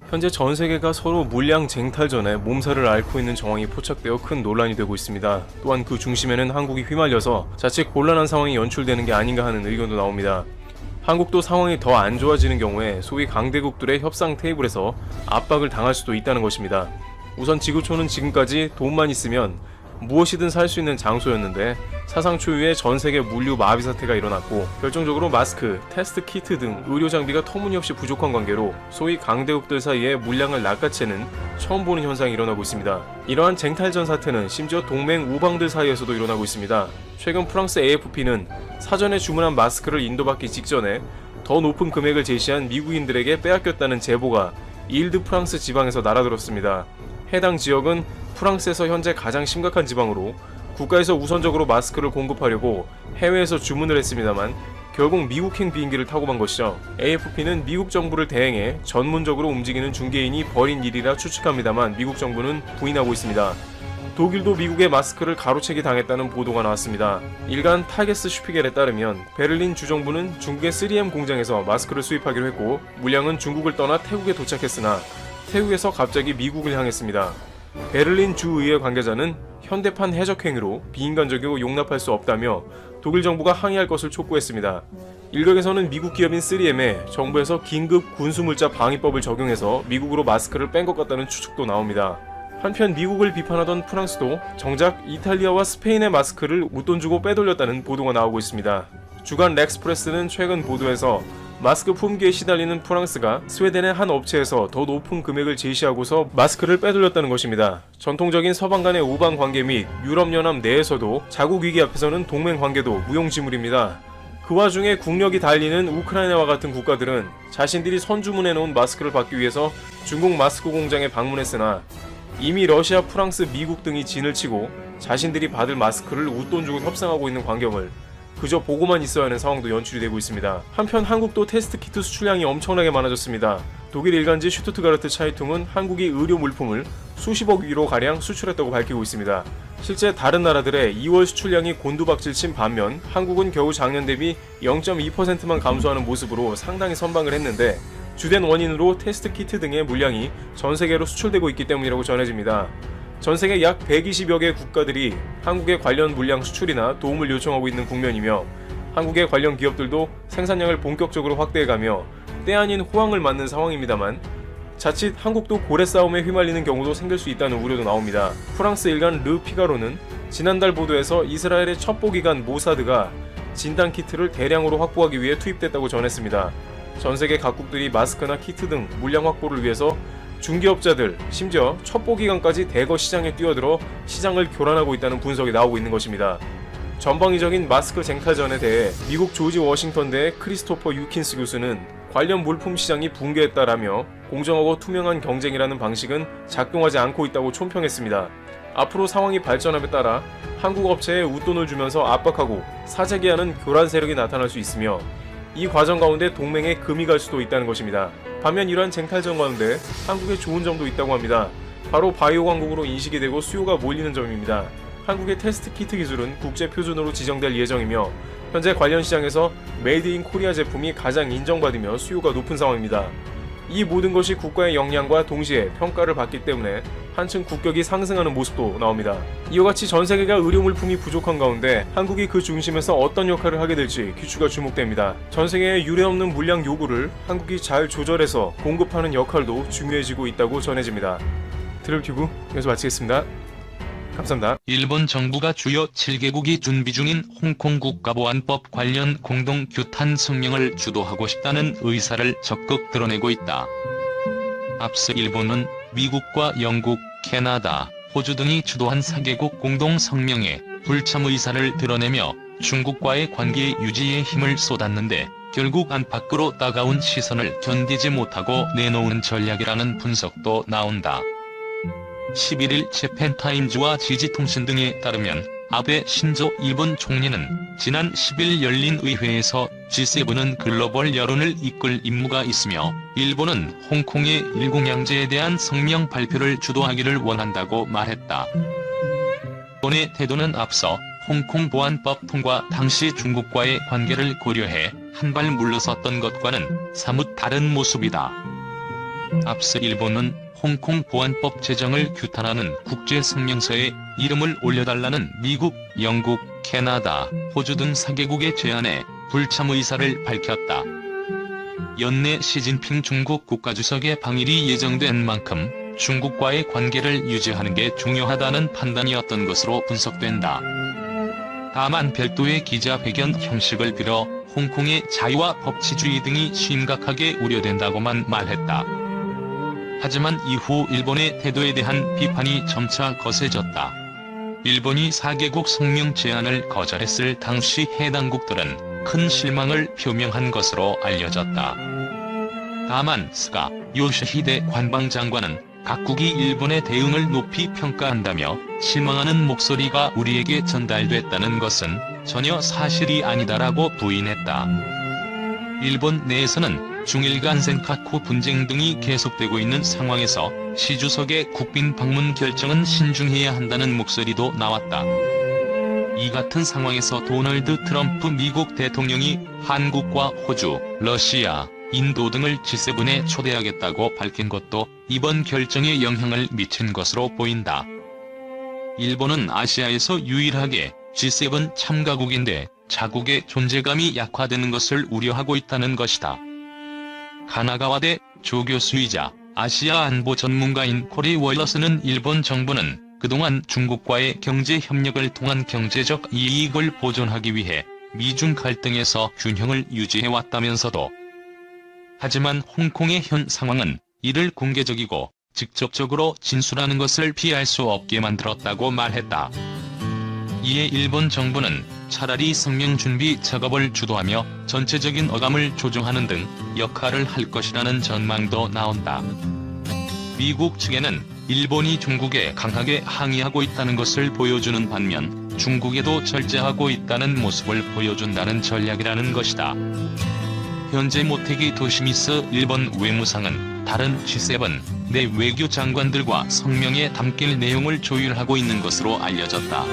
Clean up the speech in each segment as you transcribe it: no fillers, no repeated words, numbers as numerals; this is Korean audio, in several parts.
현재 전 세계가 서로 물량 쟁탈전에 몸살을 앓고 있는 정황이 포착되어 큰 논란이 되고 있습니다. 또한 그 중심에는 한국이 휘말려서 자칫 곤란한 상황이 연출되는 게 아닌가 하는 의견도 나옵니다. 한국도 상황이 더 안 좋아지는 경우에 소위 강대국들의 협상 테이블에서 압박을 당할 수도 있다는 것입니다. 우선 지구촌은 지금까지 돈만 있으면 무엇이든 살 수 있는 장소였는데 사상 초유의 전 세계 물류 마비 사태가 일어났고 결정적으로 마스크, 테스트 키트 등 의료 장비가 터무니없이 부족한 관계로 소위 강대국들 사이에 물량을 낚아채는 처음 보는 현상이 일어나고 있습니다. 이러한 쟁탈전 사태는 심지어 동맹 우방들 사이에서도 일어나고 있습니다. 최근 프랑스 AFP는 사전에 주문한 마스크를 인도받기 직전에 더 높은 금액을 제시한 미국인들에게 빼앗겼다는 제보가 일드 프랑스 지방에서 날아들었습니다. 해당 지역은 프랑스에서 현재 가장 심각한 지방으로 국가에서 우선적으로 마스크를 공급하려고 해외에서 주문을 했습니다만 결국 미국행 비행기를 타고 간 것이죠. AFP는 미국 정부를 대행해 전문적으로 움직이는 중개인이 벌인 일이라 추측합니다만 미국 정부는 부인하고 있습니다. 독일도 미국의 마스크를 가로채기 당했다는 보도가 나왔습니다. 일간 타게스 슈피겔에 따르면 베를린 주정부는 중국의 3M 공장에서 마스크를 수입하기로 했고 물량은 중국을 떠나 태국에 도착했으나 태국에서 갑자기 미국을 향했습니다. 베를린 주의회 관계자는 현대판 해적행위로 비인간적이고 용납할 수 없다며 독일 정부가 항의할 것을 촉구했습니다. 일각에서는 미국 기업인 3M에 정부에서 긴급 군수물자 방위법을 적용해서 미국으로 마스크를 뺀 것 같다는 추측도 나옵니다. 한편 미국을 비판하던 프랑스도 정작 이탈리아와 스페인의 마스크를 웃돈 주고 빼돌렸다는 보도가 나오고 있습니다. 주간 렉스프레스는 최근 보도에서 마스크 품귀에 시달리는 프랑스가 스웨덴의 한 업체에서 더 높은 금액을 제시하고서 마스크를 빼돌렸다는 것입니다. 전통적인 서방 간의 우방 관계 및 유럽연합 내에서도 자국 위기 앞에서는 동맹 관계도 무용지물입니다. 그 와중에 국력이 달리는 우크라이나와 같은 국가들은 자신들이 선주문해놓은 마스크를 받기 위해서 중국 마스크 공장에 방문했으나 이미 러시아, 프랑스, 미국 등이 진을 치고 자신들이 받을 마스크를 웃돈 주고 협상하고 있는 광경을 그저 보고만 있어야 하는 상황도 연출이 되고 있습니다. 한편 한국도 테스트 키트 수출량이 엄청나게 많아졌습니다. 독일 일간지 슈투트가르트 차이퉁은 한국이 의료 물품을 수십억 유로 가량 수출했다고 밝히고 있습니다. 실제 다른 나라들의 2월 수출량이 곤두박질친 반면 한국은 겨우 작년 대비 0.2%만 감소하는 모습으로 상당히 선방을 했는데 주된 원인으로 테스트 키트 등의 물량이 전 세계로 수출되고 있기 때문이라고 전해집니다. 전 세계 약 120여 개 국가들이 한국의 관련 물량 수출이나 도움을 요청하고 있는 국면이며 한국의 관련 기업들도 생산량을 본격적으로 확대해가며 때 아닌 호황을 맞는 상황입니다만 자칫 한국도 고래 싸움에 휘말리는 경우도 생길 수 있다는 우려도 나옵니다. 프랑스 일간 르 피가로는 지난달 보도에서 이스라엘의 첩보기관 모사드가 진단키트를 대량으로 확보하기 위해 투입됐다고 전했습니다. 전 세계 각국들이 마스크나 키트 등 물량 확보를 위해서 중개업자들, 심지어 첩보기관까지 대거 시장에 뛰어들어 시장을 교란하고 있다는 분석이 나오고 있는 것입니다. 전방위적인 마스크 쟁탈전에 대해 미국 조지 워싱턴대의 크리스토퍼 유킨스 교수는 관련 물품 시장이 붕괴했다라며 공정하고 투명한 경쟁이라는 방식은 작동하지 않고 있다고 촌평했습니다. 앞으로 상황이 발전함에 따라 한국 업체에 웃돈을 주면서 압박하고 사재기 하는 교란 세력이 나타날 수 있으며 이 과정 가운데 동맹에 금이 갈 수도 있다는 것입니다. 반면 이러한 쟁탈전 가운데 한국에 좋은 점도 있다고 합니다. 바로 바이오 강국으로 인식이 되고 수요가 몰리는 점입니다. 한국의 테스트 키트 기술은 국제 표준으로 지정될 예정이며 현재 관련 시장에서 메이드 인 코리아 제품이 가장 인정받으며 수요가 높은 상황입니다. 이 모든 것이 국가의 역량과 동시에 평가를 받기 때문에 한층 국격이 상승하는 모습도 나옵니다. 이와 같이 전 세계가 의료 물품이 부족한 가운데 한국이 그 중심에서 어떤 역할을 하게 될지 귀추가 주목됩니다. 전 세계의 유례없는 물량 요구를 한국이 잘 조절해서 공급하는 역할도 중요해지고 있다고 전해집니다. 트립튜브 여기서 마치겠습니다. 감사합니다. 일본 정부가 주요 7개국이 준비 중인 홍콩 국가보안법 관련 공동 규탄 성명을 주도하고 싶다는 의사를 적극 드러내고 있다. 앞서 일본은 미국과 영국, 캐나다, 호주 등이 주도한 4개국 공동 성명에 불참 의사를 드러내며 중국과의 관계 유지에 힘을 쏟았는데 결국 안팎으로 따가운 시선을 견디지 못하고 내놓은 전략이라는 분석도 나온다. 11일 재팬타임즈와 지지통신 등에 따르면 아베 신조 일본 총리는 지난 10일 열린 의회에서 G7은 글로벌 여론을 이끌 임무가 있으며 일본은 홍콩의 일공양제에 대한 성명 발표를 주도하기를 원한다고 말했다. 일본의 태도는 앞서 홍콩 보안법 통과 당시 중국과의 관계를 고려해 한 발 물러섰던 것과는 사뭇 다른 모습이다. 앞서 일본은 홍콩 보안법 제정을 규탄하는 국제 성명서에 이름을 올려달라는 미국, 영국, 캐나다, 호주 등 4개국의 제안에 불참 의사를 밝혔다. 연내 시진핑 중국 국가주석의 방일이 예정된 만큼 중국과의 관계를 유지하는 게 중요하다는 판단이었던 것으로 분석된다. 다만 별도의 기자회견 형식을 빌어 홍콩의 자유와 법치주의 등이 심각하게 우려된다고만 말했다. 하지만 이후 일본의 태도에 대한 비판이 점차 거세졌다. 일본이 4개국 성명 제안을 거절했을 당시 해당국들은 큰 실망을 표명한 것으로 알려졌다. 다만 스가 요시히데 관방장관은 각국이 일본의 대응을 높이 평가한다며 실망하는 목소리가 우리에게 전달됐다는 것은 전혀 사실이 아니다라고 부인했다. 일본 내에서는 중일 간 센카쿠 분쟁 등이 계속되고 있는 상황에서 시 주석의 국빈 방문 결정은 신중해야 한다는 목소리도 나왔다. 이 같은 상황에서 도널드 트럼프 미국 대통령이 한국과 호주, 러시아, 인도 등을 G7에 초대하겠다고 밝힌 것도 이번 결정에 영향을 미친 것으로 보인다. 일본은 아시아에서 유일하게 G7 참가국인데 자국의 존재감이 약화되는 것을 우려하고 있다는 것이다. 가나가와대 조교수이자 아시아 안보 전문가인 코리 월러스는 일본 정부는 그동안 중국과의 경제 협력을 통한 경제적 이익을 보존하기 위해 미중 갈등에서 균형을 유지해왔다면서도 하지만 홍콩의 현 상황은 이를 공개적이고 직접적으로 진술하는 것을 피할 수 없게 만들었다고 말했다. 이에 일본 정부는 차라리 성명 준비 작업을 주도하며 전체적인 어감을 조정하는 등 역할을 할 것이라는 전망도 나온다. 미국 측에는 일본이 중국에 강하게 항의하고 있다는 것을 보여주는 반면 중국에도 절제하고 있다는 모습을 보여준다는 전략이라는 것이다. 현재 모테기 도시미스 일본 외무상은 다른 G7 내 외교 장관들과 성명에 담길 내용을 조율하고 있는 것으로 알려졌다.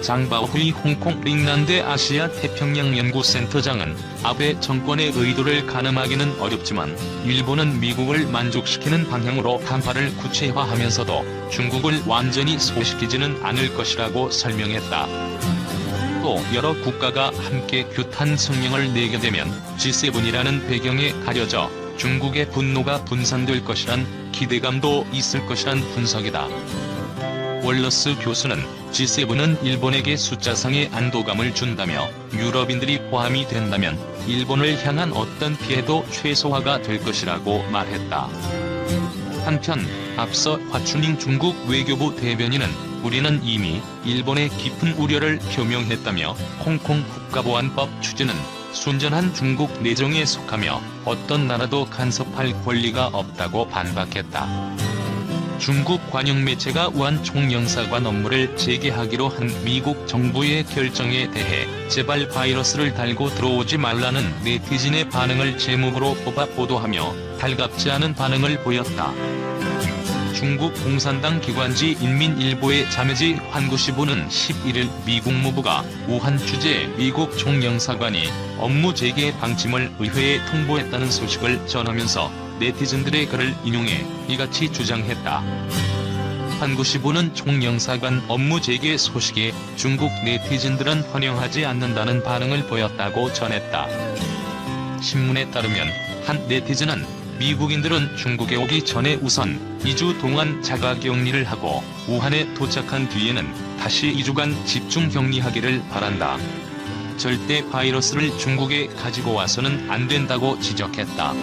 장바오후이 홍콩 링난데 아시아 태평양 연구센터장은 아베 정권의 의도를 가늠하기는 어렵지만 일본은 미국을 만족시키는 방향으로 간파를 구체화하면서도 중국을 완전히 소시키지는 않을 것이라고 설명했다. 또 여러 국가가 함께 규탄 성명을 내게 되면 G7이라는 배경에 가려져 중국의 분노가 분산될 것이란 기대감도 있을 것이란 분석이다. 월러스 교수는 G7은 일본에게 숫자상의 안도감을 준다며 유럽인들이 포함이 된다면 일본을 향한 어떤 피해도 최소화가 될 것이라고 말했다. 한편 앞서 화춘잉 중국 외교부 대변인은 우리는 이미 일본의 깊은 우려를 표명했다며 홍콩 국가보안법 추진은 순전한 중국 내정에 속하며 어떤 나라도 간섭할 권리가 없다고 반박했다. 중국 관영 매체가 우한 총영사관 업무를 재개하기로 한 미국 정부의 결정에 대해 제발 바이러스를 달고 들어오지 말라는 네티즌의 반응을 제목으로 뽑아 보도하며 달갑지 않은 반응을 보였다. 중국 공산당 기관지 인민일보의 자매지 환구시보는 11일 미국 무부가 우한 주재 미국 총영사관이 업무 재개 방침을 의회에 통보했다는 소식을 전하면서 네티즌들의 글을 인용해 이같이 주장했다. 환구시보는 총영사관 업무 재개 소식에 중국 네티즌들은 환영하지 않는다는 반응을 보였다고 전했다. 신문에 따르면 한 네티즌은 미국인들은 중국에 오기 전에 우선 2주 동안 자가격리를 하고 우한에 도착한 뒤에는 다시 2주간 집중격리하기를 바란다. 절대 바이러스를 중국에 가지고 와서는 안 된다고 지적했다.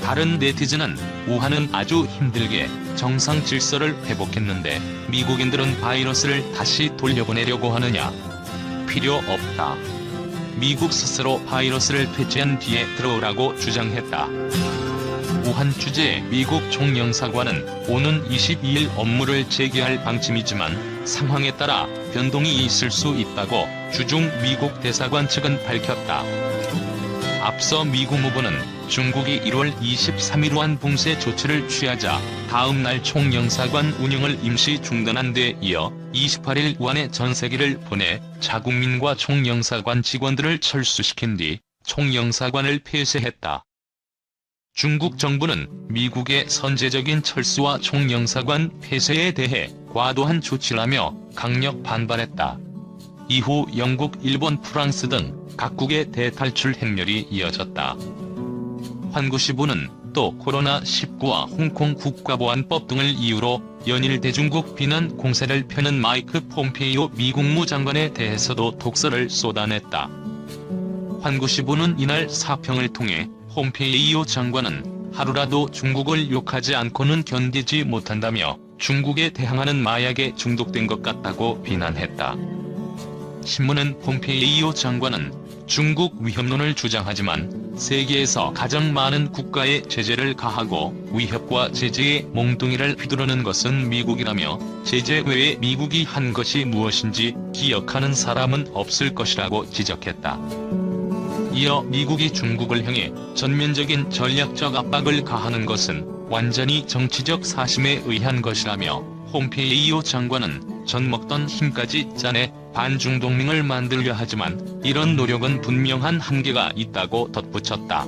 다른 네티즌은 우한은 아주 힘들게 정상 질서를 회복했는데 미국인들은 바이러스를 다시 돌려보내려고 하느냐? 필요 없다. 미국 스스로 바이러스를 퇴치한 뒤에 들어오라고 주장했다. 우한 주재 미국 총영사관은 오는 22일 업무를 재개할 방침이지만 상황에 따라 변동이 있을 수 있다고 주중 미국 대사관 측은 밝혔다. 앞서 미국 무부는 중국이 1월 23일 우한 봉쇄 조치를 취하자 다음 날 총영사관 운영을 임시 중단한 데 이어 28일 우한에 전세기를 보내 자국민과 총영사관 직원들을 철수시킨 뒤 총영사관을 폐쇄했다. 중국 정부는 미국의 선제적인 철수와 총영사관 폐쇄에 대해 과도한 조치라며 강력 반발했다. 이후 영국, 일본, 프랑스 등 각국의 대탈출 행렬이 이어졌다. 환구시보는 또 코로나19와 홍콩 국가보안법 등을 이유로 연일 대중국 비난 공세를 펴는 마이크 폼페이오 미 국무장관에 대해서도 독설을 쏟아냈다. 환구시보는 이날 사평을 통해 폼페이오 장관은 하루라도 중국을 욕하지 않고는 견디지 못한다며 중국에 대항하는 마약에 중독된 것 같다고 비난했다. 신문은 폼페이오 장관은 중국 위협론을 주장하지만 세계에서 가장 많은 국가에 제재를 가하고 위협과 제재의 몽둥이를 휘두르는 것은 미국이라며 제재 외에 미국이 한 것이 무엇인지 기억하는 사람은 없을 것이라고 지적했다. 이어 미국이 중국을 향해 전면적인 전략적 압박을 가하는 것은 완전히 정치적 사심에 의한 것이라며 폼페이오 장관은 젖먹던 힘까지 짜내 반중 동맹을 만들려 하지만 이런 노력은 분명한 한계가 있다고 덧붙였다.